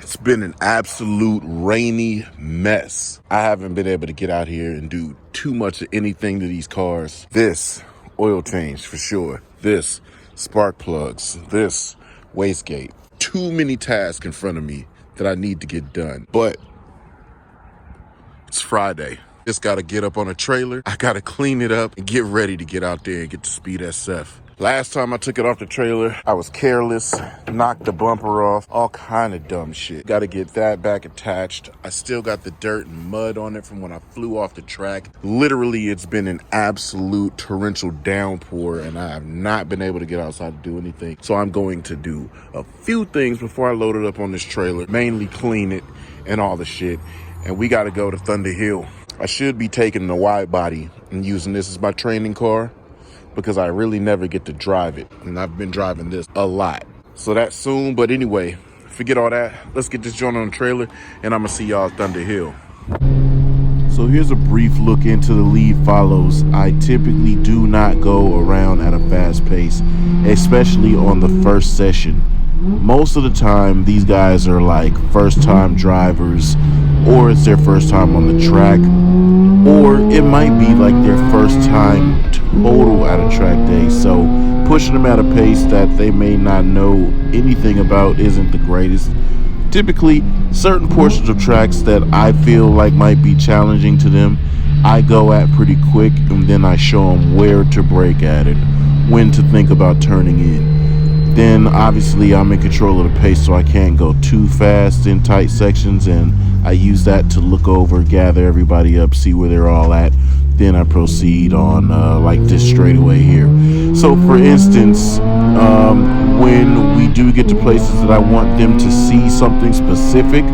It's been an absolute rainy mess. I haven't been able to get out here and do too much of anything to these cars. This oil change for sure. This spark plugs. This wastegate. Too many tasks in front of me that I need to get done. But it's Friday. Just gotta get up on a trailer. I gotta clean it up and get ready to get out there and get to Speed SF. Last time I took it off the trailer, I was careless, knocked the bumper off, all kind of dumb shit. Gotta get that back attached. I still got the dirt and mud on it from when I flew off the track. Literally, it's been an absolute torrential downpour and I have not been able to get outside to do anything. So I'm going to do a few things before I load it up on this trailer, mainly clean it and all the shit. And we gotta go to Thunder Hill. I should be taking the wide body and using this as my training car because I really never get to drive it. And I've been driving this a lot. So that's soon, but anyway, forget all that. Let's get this joint on the trailer and I'm gonna see y'all at Thunder Hill. So here's a brief look into the lead follows. I typically do not go around at a fast pace, especially on the first session. Most of the time, these guys are like first-time drivers, or it's their first time on the track, or it might be like their first time total at a track day. So pushing them at a pace that they may not know anything about isn't the greatest. Typically, certain portions of tracks that I feel like might be challenging to them, I go at pretty quick, and then I show them where to brake at it, when to think about turning in. Then obviously I'm in control of the pace, so I can't go too fast in tight sections, and I use that to look over, gather everybody up, see where they're all at. Then I proceed on like this straightaway here. So for instance, when we do get to places that I want them to see something specific,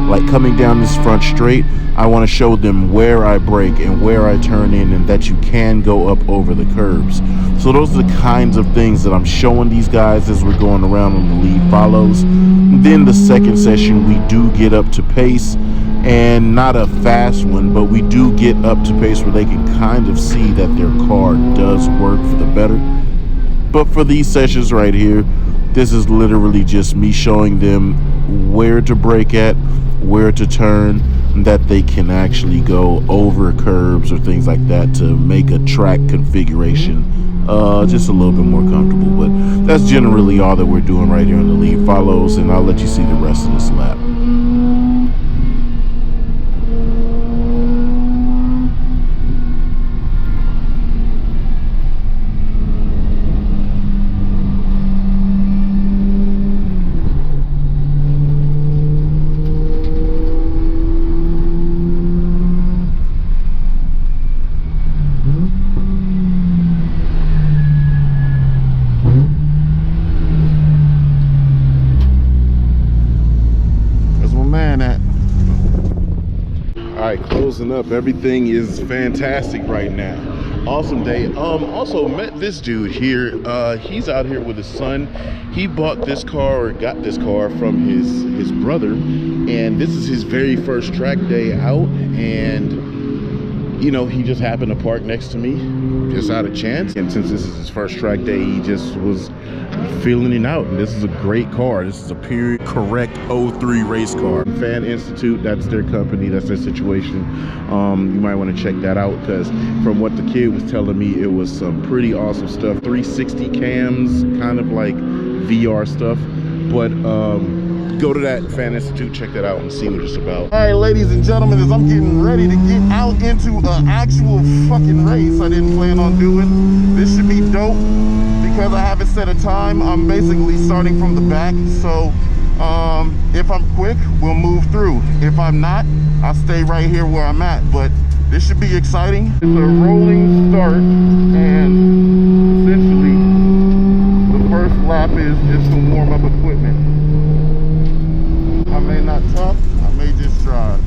like coming down this front straight, I want to show them where I brake and where I turn in, and that you can go up over the curbs. So those are the kinds of things that I'm showing these guys as we're going around on the lead follows. Then the second session, we do get up to pace, and not a fast one, but we do get up to pace where they can kind of see that their car does work for the better. But for these sessions right here, this is literally just me showing them where to brake at, where to turn, that they can actually go over curbs or things like that to make a track configuration just a little bit more comfortable. But that's generally all that we're doing right here on the lead follows, and I'll let you see the rest of this lap. Closing up, everything is fantastic right now. Awesome day. Also met this dude here. He's out here with his son. He bought this car, or got this car, from his brother, and this is his very first track day out. And you know, he just happened to park next to me just out of chance, and since this is his first track day, he just was feeling it out. And this is a great car. This is a period correct 03 race car. Fan Institute, that's their company, that's their situation. You might want to check that out, because from what the kid was telling me, it was some pretty awesome stuff. 360 cams, kind of like VR stuff. But go to that Fan Institute, check that out and see what it's about. All right, ladies and gentlemen, as I'm getting ready to get out into an actual fucking race I didn't plan on doing. This should be dope because I haven't set a time. I'm basically starting from the back, so if I'm quick, we'll move through. If I'm not, I'll stay right here where I'm at. But this should be exciting. It's a rolling start, and essentially the first lap is just some warm-up equipment. I may not talk, I may just drive.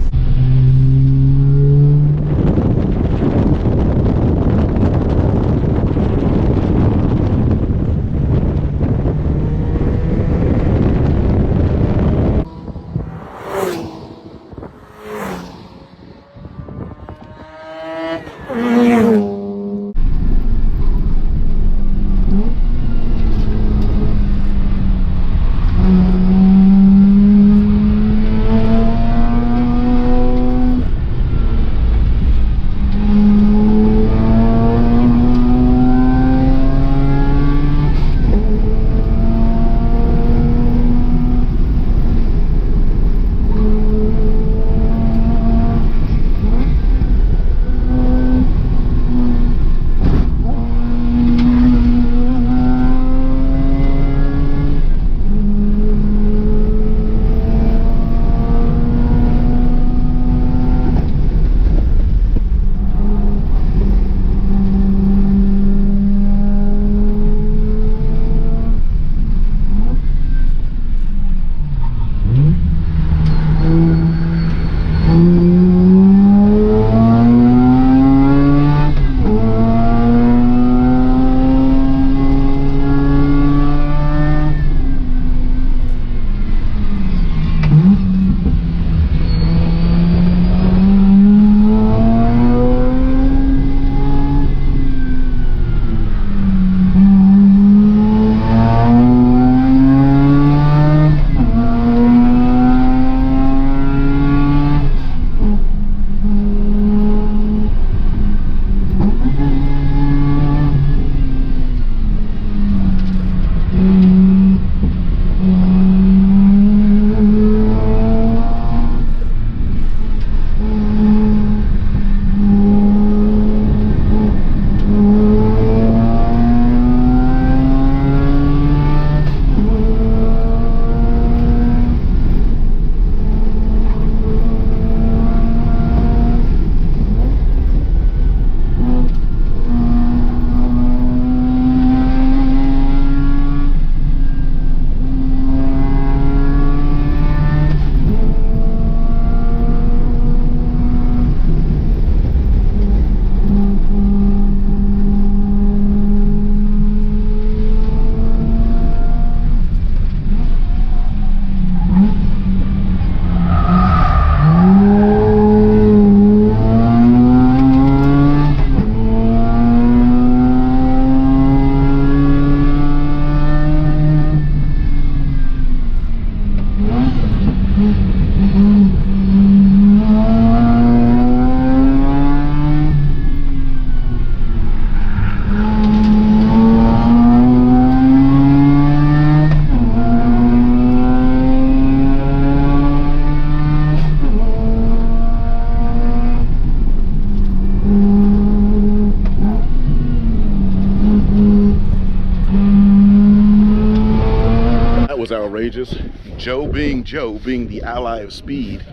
stages. Joe being the ally of speed,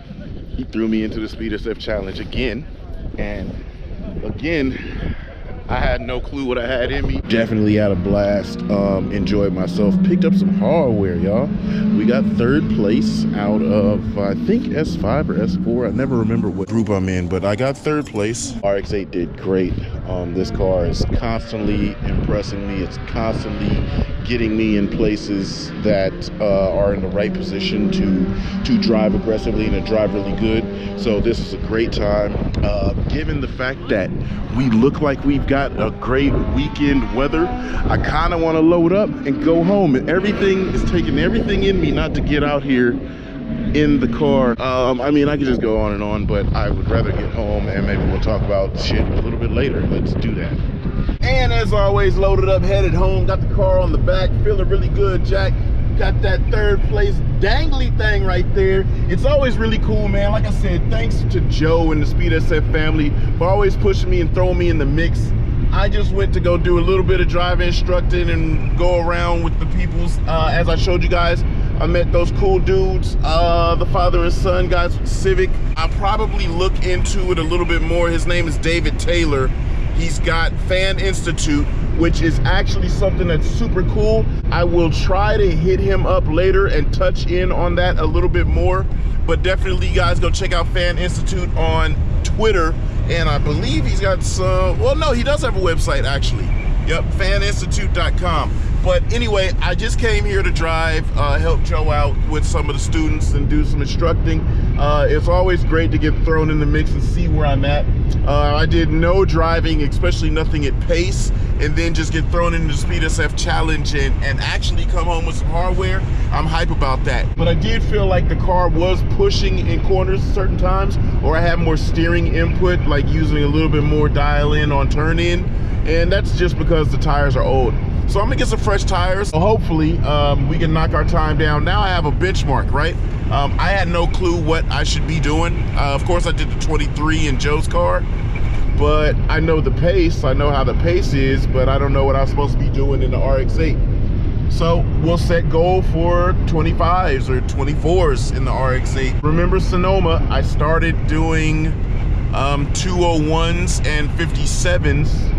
he threw me into the Speed SF Challenge again. And again, I had no clue what I had in me. Definitely had a blast, enjoyed myself. Picked up some hardware, y'all. We got 3rd place out of, I think, S5 or S4. I never remember what group I'm in, but I got 3rd place. RX-8 did great. This car is constantly impressing me. It's constantly getting me in places that are in the right position to drive aggressively and to drive really good. So this is a great time. Given the fact that we look like we've got a great weekend weather, I kind of want to load up and go home. And everything is taking everything in me not to get out here in the car. I mean, I could just go on and on, but I would rather get home, and maybe we'll talk about shit a little bit later. Let's do that. And as always, loaded up, headed home. Got the car on the back, feeling really good, Jack. Got that 3rd place dangly thing right there. It's always really cool, man. Like I said, thanks to Joe and the Speed SF family for always pushing me and throwing me in the mix. I just went to go do a little bit of driving instructing and go around with the peoples. As I showed you guys, I met those cool dudes, the father and son guys with Civic. I'll probably look into it a little bit more. His name is David Taylor. He's got Fan Institute, which is actually something that's super cool. I will try to hit him up later and touch in on that a little bit more. But definitely, you guys, go check out Fan Institute on Twitter. And I believe he's got some, well, no, he does have a website, actually. Yep, faninstitute.com. But anyway, I just came here to drive, help Joe out with some of the students and do some instructing. It's always great to get thrown in the mix and see where I'm at. I did no driving, especially nothing at pace, and then just get thrown into the Speed SF Challenge and actually come home with some hardware. I'm hype about that. But I did feel like the car was pushing in corners certain times, or I had more steering input, like using a little bit more dial in on turn in, and that's just because the tires are old. So I'm gonna get some fresh tires. So hopefully we can knock our time down. Now I have a benchmark, right? I had no clue what I should be doing. Of course I did the 23 in Joe's car, but I know the pace. I know how the pace is, but I don't know what I'm supposed to be doing in the RX-8. So we'll set goal for 25s or 24s in the RX-8. Remember Sonoma, I started doing 201s and 57s,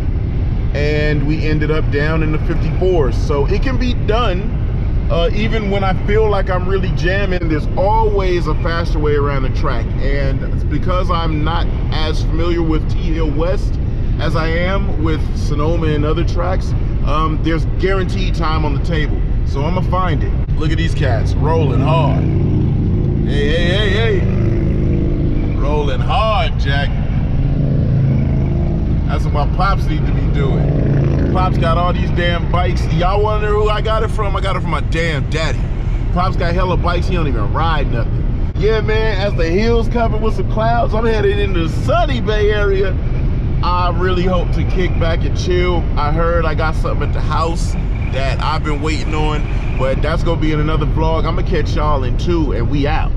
and we ended up down in the 54s. So it can be done. Even when I feel like I'm really jamming, there's always a faster way around the track. And it's because I'm not as familiar with T Hill West as I am with Sonoma and other tracks, there's guaranteed time on the table. So I'm gonna find it. Look at these cats, rolling hard. Hey, hey, hey, hey. Rolling hard, Jack. That's what my pops need to be doing. Pops got all these damn bikes. Y'all wonder who I got it from? I got it from my damn daddy. Pops got hella bikes, he don't even ride nothing. Yeah, man, as the hills covered with some clouds, I'm headed into the sunny Bay Area. I really hope to kick back and chill. I heard I got something at the house that I've been waiting on, but that's gonna be in another vlog. I'm gonna catch y'all in 2, and we out.